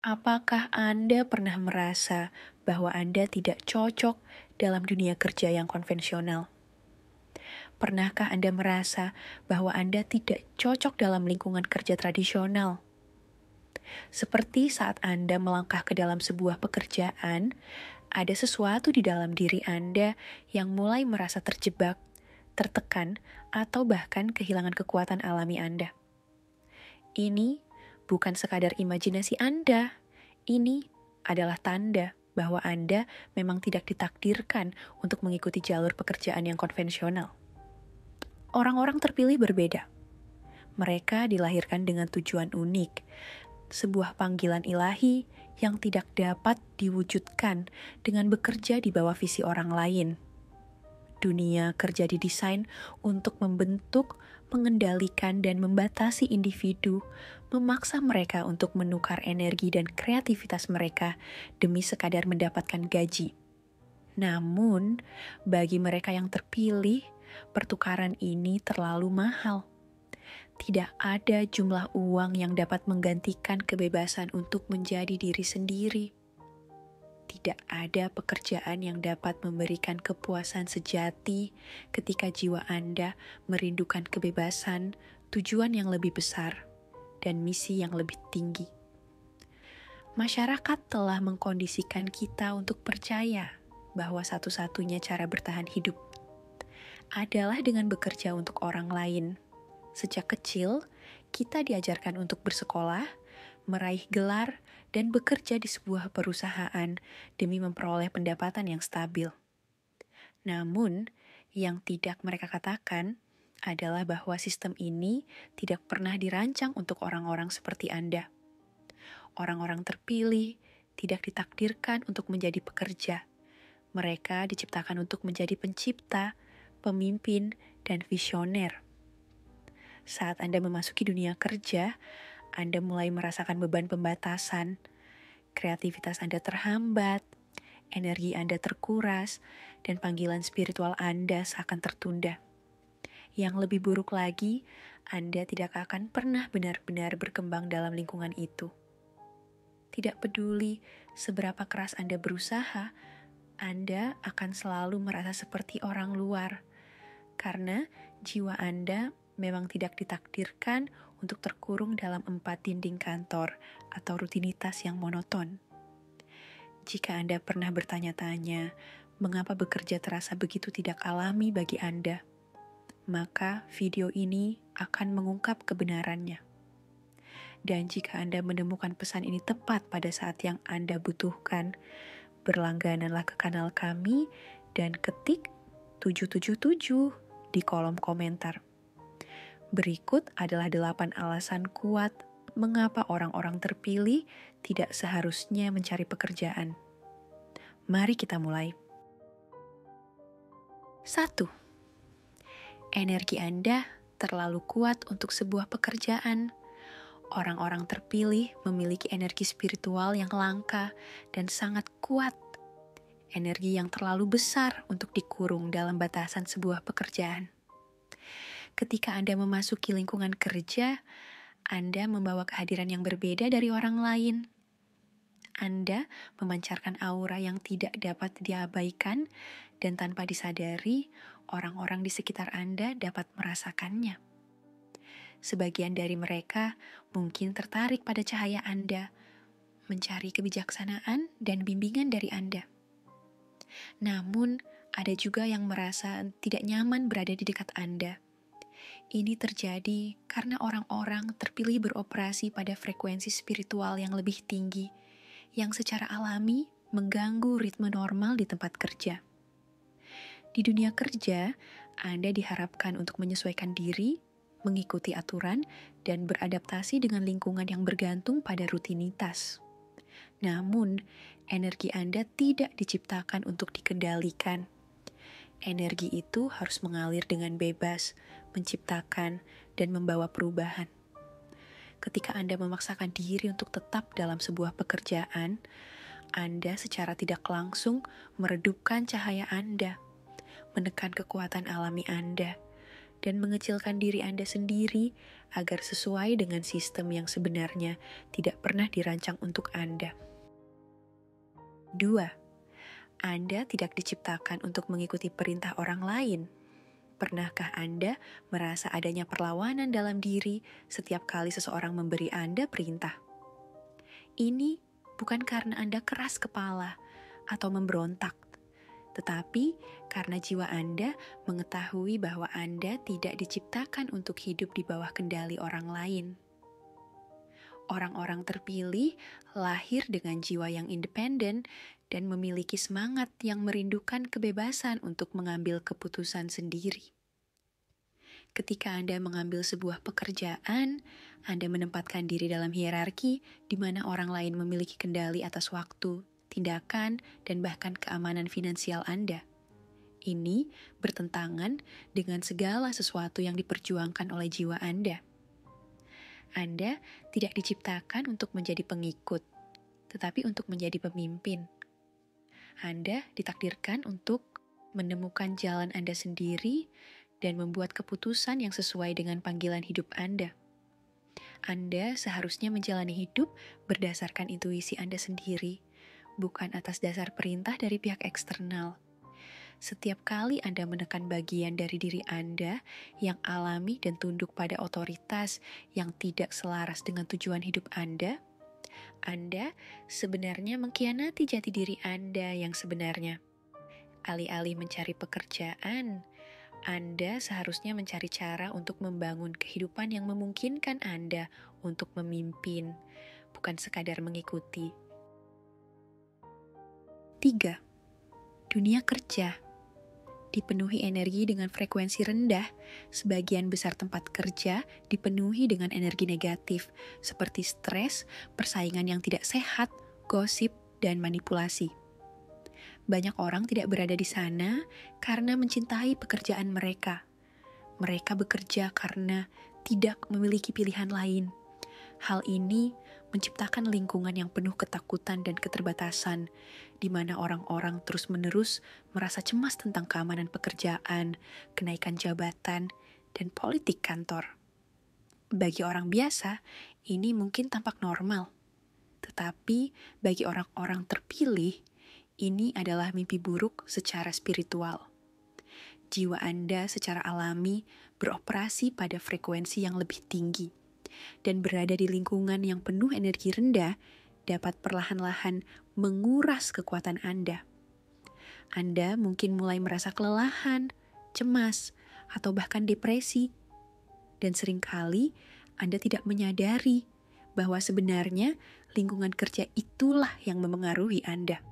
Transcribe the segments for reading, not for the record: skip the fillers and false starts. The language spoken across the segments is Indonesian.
Apakah Anda pernah merasa bahwa Anda tidak cocok dalam dunia kerja yang konvensional? Pernahkah Anda merasa bahwa Anda tidak cocok dalam lingkungan kerja tradisional? Seperti saat Anda melangkah ke dalam sebuah pekerjaan, ada sesuatu di dalam diri Anda yang mulai merasa terjebak, tertekan, atau bahkan kehilangan kekuatan alami Anda. Ini bukan sekadar imajinasi Anda. Ini adalah tanda bahwa Anda memang tidak ditakdirkan untuk mengikuti jalur pekerjaan yang konvensional. Orang-orang terpilih berbeda. Mereka dilahirkan dengan tujuan unik, sebuah panggilan ilahi yang tidak dapat diwujudkan dengan bekerja di bawah visi orang lain. Dunia kerja didesain untuk membentuk, mengendalikan, dan membatasi individu, memaksa mereka untuk menukar energi dan kreativitas mereka demi sekadar mendapatkan gaji. Namun, bagi mereka yang terpilih, pertukaran ini terlalu mahal. Tidak ada jumlah uang yang dapat menggantikan kebebasan untuk menjadi diri sendiri. Tidak ada pekerjaan yang dapat memberikan kepuasan sejati ketika jiwa Anda merindukan kebebasan, tujuan yang lebih besar, dan misi yang lebih tinggi. Masyarakat telah mengkondisikan kita untuk percaya bahwa satu-satunya cara bertahan hidup adalah dengan bekerja untuk orang lain. Sejak kecil, kita diajarkan untuk bersekolah, meraih gelar, dan bekerja di sebuah perusahaan demi memperoleh pendapatan yang stabil. Namun, yang tidak mereka katakan adalah bahwa sistem ini tidak pernah dirancang untuk orang-orang seperti Anda. Orang-orang terpilih tidak ditakdirkan untuk menjadi pekerja. Mereka diciptakan untuk menjadi pencipta, pemimpin, dan visioner. Saat Anda memasuki dunia kerja, Anda mulai merasakan beban pembatasan, kreativitas Anda terhambat, energi Anda terkuras, dan panggilan spiritual Anda seakan tertunda. Yang lebih buruk lagi, Anda tidak akan pernah benar-benar berkembang dalam lingkungan itu. Tidak peduli seberapa keras Anda berusaha, Anda akan selalu merasa seperti orang luar, karena jiwa Anda memang tidak ditakdirkan untuk terkurung dalam 4 dinding kantor atau rutinitas yang monoton. Jika Anda pernah bertanya-tanya, mengapa bekerja terasa begitu tidak alami bagi Anda, maka video ini akan mengungkap kebenarannya. Dan jika Anda menemukan pesan ini tepat pada saat yang Anda butuhkan, berlanggananlah ke kanal kami dan ketik 777 di kolom komentar. Berikut adalah 8 alasan kuat mengapa orang-orang terpilih tidak seharusnya mencari pekerjaan. Mari kita mulai. 1. Energi Anda terlalu kuat untuk sebuah pekerjaan. Orang-orang terpilih memiliki energi spiritual yang langka dan sangat kuat. Energi yang terlalu besar untuk dikurung dalam batasan sebuah pekerjaan. Ketika Anda memasuki lingkungan kerja, Anda membawa kehadiran yang berbeda dari orang lain. Anda memancarkan aura yang tidak dapat diabaikan, dan tanpa disadari, orang-orang di sekitar Anda dapat merasakannya. Sebagian dari mereka mungkin tertarik pada cahaya Anda, mencari kebijaksanaan dan bimbingan dari Anda. Namun, ada juga yang merasa tidak nyaman berada di dekat Anda. Ini terjadi karena orang-orang terpilih beroperasi pada frekuensi spiritual yang lebih tinggi, yang secara alami mengganggu ritme normal di tempat kerja. Di dunia kerja, Anda diharapkan untuk menyesuaikan diri, mengikuti aturan, dan beradaptasi dengan lingkungan yang bergantung pada rutinitas. Namun, energi Anda tidak diciptakan untuk dikendalikan. Energi itu harus mengalir dengan bebas, menciptakan, dan membawa perubahan. Ketika Anda memaksakan diri untuk tetap dalam sebuah pekerjaan, Anda secara tidak langsung meredupkan cahaya Anda, menekan kekuatan alami Anda, dan mengecilkan diri Anda sendiri agar sesuai dengan sistem yang sebenarnya tidak pernah dirancang untuk Anda. 2. Anda tidak diciptakan untuk mengikuti perintah orang lain. Pernahkah Anda merasa adanya perlawanan dalam diri setiap kali seseorang memberi Anda perintah? Ini bukan karena Anda keras kepala atau memberontak, tetapi karena jiwa Anda mengetahui bahwa Anda tidak diciptakan untuk hidup di bawah kendali orang lain. Orang-orang terpilih lahir dengan jiwa yang independen dan memiliki semangat yang merindukan kebebasan untuk mengambil keputusan sendiri. Ketika Anda mengambil sebuah pekerjaan, Anda menempatkan diri dalam hierarki di mana orang lain memiliki kendali atas waktu, tindakan, dan bahkan keamanan finansial Anda. Ini bertentangan dengan segala sesuatu yang diperjuangkan oleh jiwa Anda. Anda tidak diciptakan untuk menjadi pengikut, tetapi untuk menjadi pemimpin. Anda ditakdirkan untuk menemukan jalan Anda sendiri dan membuat keputusan yang sesuai dengan panggilan hidup Anda. Anda seharusnya menjalani hidup berdasarkan intuisi Anda sendiri, bukan atas dasar perintah dari pihak eksternal. Setiap kali Anda menekan bagian dari diri Anda yang alami dan tunduk pada otoritas yang tidak selaras dengan tujuan hidup Anda sebenarnya mengkhianati jati diri Anda yang sebenarnya. Alih-alih mencari pekerjaan, Anda seharusnya mencari cara untuk membangun kehidupan yang memungkinkan Anda untuk memimpin, bukan sekadar mengikuti. 3. Dunia kerja dipenuhi energi dengan frekuensi rendah. Sebagian besar tempat kerja dipenuhi dengan energi negatif, seperti stres, persaingan yang tidak sehat, gosip, dan manipulasi. Banyak orang tidak berada di sana karena mencintai pekerjaan mereka. Mereka bekerja karena tidak memiliki pilihan lain. Hal ini menciptakan lingkungan yang penuh ketakutan dan keterbatasan, di mana orang-orang terus-menerus merasa cemas tentang keamanan pekerjaan, kenaikan jabatan, dan politik kantor. Bagi orang biasa, ini mungkin tampak normal. Tetapi bagi orang-orang terpilih, ini adalah mimpi buruk secara spiritual. Jiwa Anda secara alami beroperasi pada frekuensi yang lebih tinggi, dan berada di lingkungan yang penuh energi rendah dapat perlahan-lahan menguras kekuatan Anda. Anda mungkin mulai merasa kelelahan, cemas, atau bahkan depresi. Dan seringkali Anda tidak menyadari bahwa sebenarnya lingkungan kerja itulah yang memengaruhi Anda.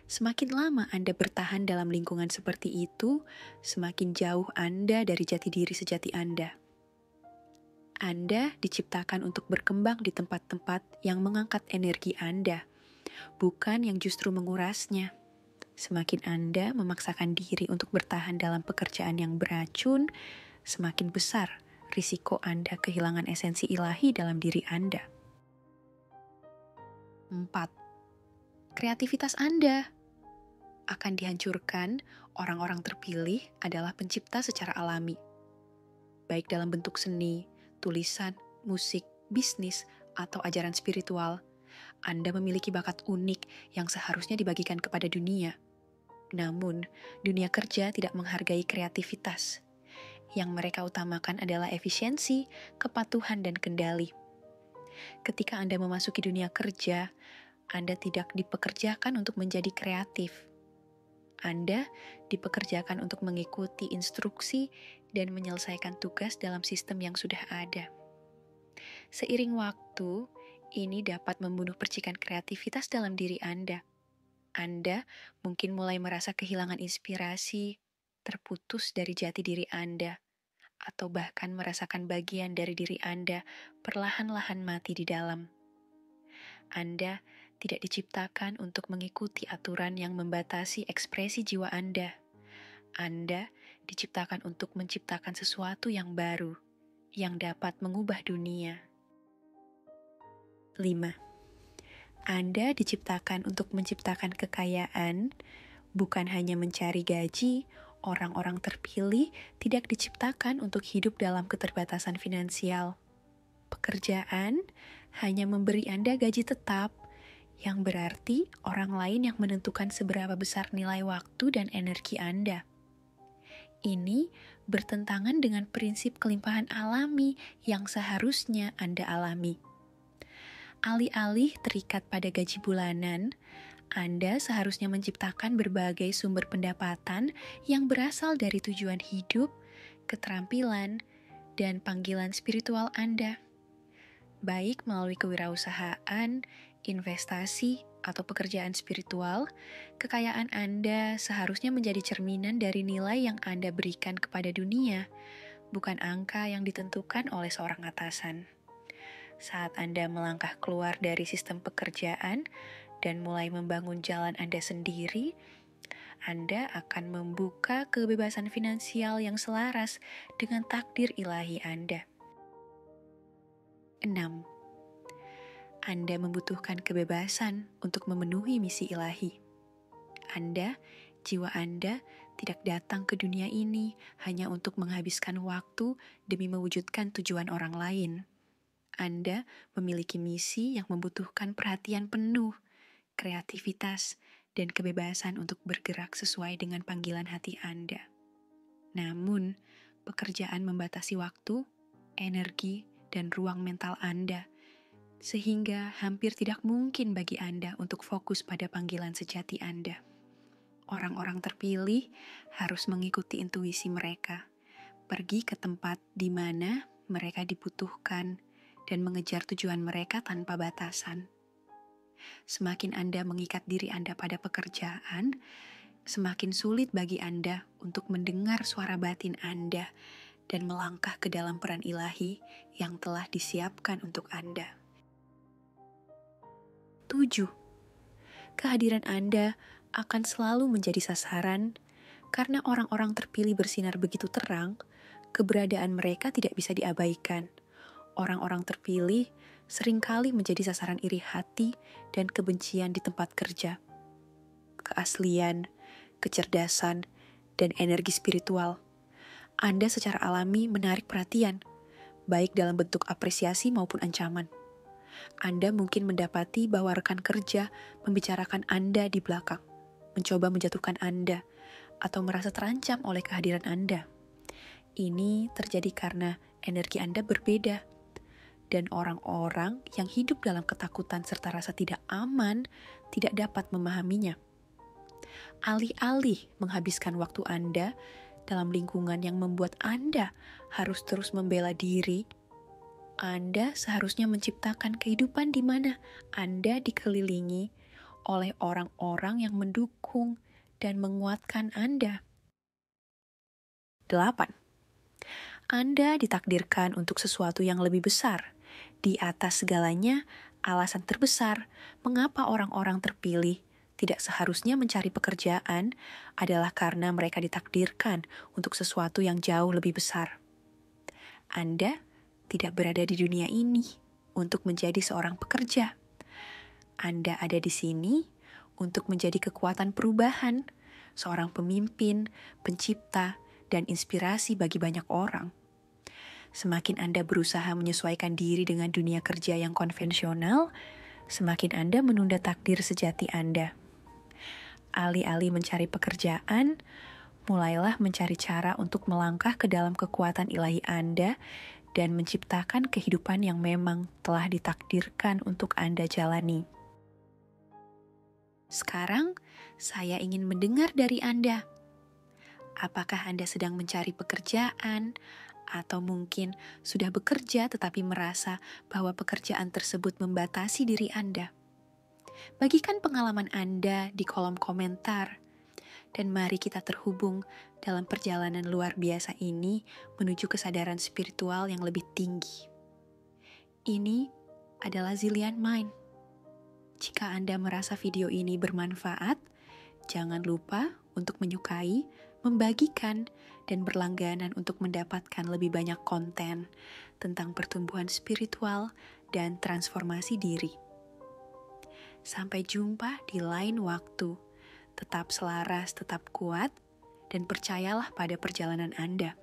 Semakin lama Anda bertahan dalam lingkungan seperti itu, semakin jauh Anda dari jati diri sejati Anda. Anda diciptakan untuk berkembang di tempat-tempat yang mengangkat energi Anda, bukan yang justru mengurasnya. Semakin Anda memaksakan diri untuk bertahan dalam pekerjaan yang beracun, semakin besar risiko Anda kehilangan esensi ilahi dalam diri Anda. 4. Kreativitas Anda akan dihancurkan. Orang-orang terpilih adalah pencipta secara alami, baik dalam bentuk seni, tulisan, musik, bisnis, atau ajaran spiritual. Anda memiliki bakat unik yang seharusnya dibagikan kepada dunia. Namun, dunia kerja tidak menghargai kreativitas. Yang mereka utamakan adalah efisiensi, kepatuhan, dan kendali. Ketika Anda memasuki dunia kerja, Anda tidak dipekerjakan untuk menjadi kreatif. Anda dipekerjakan untuk mengikuti instruksi dan menyelesaikan tugas dalam sistem yang sudah ada. Seiring waktu, ini dapat membunuh percikan kreativitas dalam diri Anda. Anda mungkin mulai merasa kehilangan inspirasi, terputus dari jati diri Anda, atau bahkan merasakan bagian dari diri Anda perlahan-lahan mati di dalam. Anda tidak diciptakan untuk mengikuti aturan yang membatasi ekspresi jiwa Anda. Anda diciptakan untuk menciptakan sesuatu yang baru, yang dapat mengubah dunia. 5. Anda diciptakan untuk menciptakan kekayaan, bukan hanya mencari gaji, Orang-orang terpilih tidak diciptakan untuk hidup dalam keterbatasan finansial. Pekerjaan hanya memberi Anda gaji tetap, yang berarti orang lain yang menentukan seberapa besar nilai waktu dan energi Anda. Ini bertentangan dengan prinsip kelimpahan alami yang seharusnya Anda alami. Alih-alih terikat pada gaji bulanan, Anda seharusnya menciptakan berbagai sumber pendapatan yang berasal dari tujuan hidup, keterampilan, dan panggilan spiritual Anda. Baik melalui kewirausahaan, investasi, atau pekerjaan spiritual, kekayaan Anda seharusnya menjadi cerminan dari nilai yang Anda berikan kepada dunia, bukan angka yang ditentukan oleh seorang atasan. Saat Anda melangkah keluar dari sistem pekerjaan dan mulai membangun jalan Anda sendiri, Anda akan membuka kebebasan finansial yang selaras dengan takdir ilahi Anda. 6. Anda membutuhkan kebebasan untuk memenuhi misi ilahi. Jiwa Anda tidak datang ke dunia ini hanya untuk menghabiskan waktu demi mewujudkan tujuan orang lain. Anda memiliki misi yang membutuhkan perhatian penuh, kreativitas, dan kebebasan untuk bergerak sesuai dengan panggilan hati Anda. Namun, pekerjaan membatasi waktu, energi, dan ruang mental Anda, sehingga hampir tidak mungkin bagi Anda untuk fokus pada panggilan sejati Anda. Orang-orang terpilih harus mengikuti intuisi mereka, pergi ke tempat di mana mereka dibutuhkan, dan mengejar tujuan mereka tanpa batasan. Semakin Anda mengikat diri Anda pada pekerjaan, semakin sulit bagi Anda untuk mendengar suara batin Anda dan melangkah ke dalam peran ilahi yang telah disiapkan untuk Anda. 7. Kehadiran Anda akan selalu menjadi sasaran karena orang-orang terpilih bersinar begitu terang, keberadaan mereka tidak bisa diabaikan. Orang-orang terpilih seringkali menjadi sasaran iri hati dan kebencian di tempat kerja. Keaslian, kecerdasan, dan energi spiritual Anda secara alami menarik perhatian, baik dalam bentuk apresiasi maupun ancaman. Anda mungkin mendapati bahwa rekan kerja membicarakan Anda di belakang, mencoba menjatuhkan Anda, atau merasa terancam oleh kehadiran Anda. Ini terjadi karena energi Anda berbeda, dan orang-orang yang hidup dalam ketakutan serta rasa tidak aman tidak dapat memahaminya. Alih-alih menghabiskan waktu Anda dalam lingkungan yang membuat Anda harus terus membela diri, Anda seharusnya menciptakan kehidupan di mana Anda dikelilingi oleh orang-orang yang mendukung dan menguatkan Anda. 8. Anda ditakdirkan untuk sesuatu yang lebih besar. Di atas segalanya, alasan terbesar mengapa orang-orang terpilih tidak seharusnya mencari pekerjaan adalah karena mereka ditakdirkan untuk sesuatu yang jauh lebih besar. Anda tidak berada di dunia ini untuk menjadi seorang pekerja. Anda ada di sini untuk menjadi kekuatan perubahan, seorang pemimpin, pencipta, dan inspirasi bagi banyak orang. Semakin Anda berusaha menyesuaikan diri dengan dunia kerja yang konvensional, semakin Anda menunda takdir sejati Anda. Alih-alih mencari pekerjaan, mulailah mencari cara untuk melangkah ke dalam kekuatan ilahi Anda dan menciptakan kehidupan yang memang telah ditakdirkan untuk Anda jalani. Sekarang, saya ingin mendengar dari Anda. Apakah Anda sedang mencari pekerjaan, atau mungkin sudah bekerja tetapi merasa bahwa pekerjaan tersebut membatasi diri Anda? Bagikan pengalaman Anda di kolom komentar, dan mari kita terhubung dalam perjalanan luar biasa ini menuju kesadaran spiritual yang lebih tinggi. Ini adalah Zillian Mind. Jika Anda merasa video ini bermanfaat, jangan lupa untuk menyukai, membagikan, dan berlangganan untuk mendapatkan lebih banyak konten tentang pertumbuhan spiritual dan transformasi diri. Sampai jumpa di lain waktu. Tetap selaras, tetap kuat, dan percayalah pada perjalanan Anda.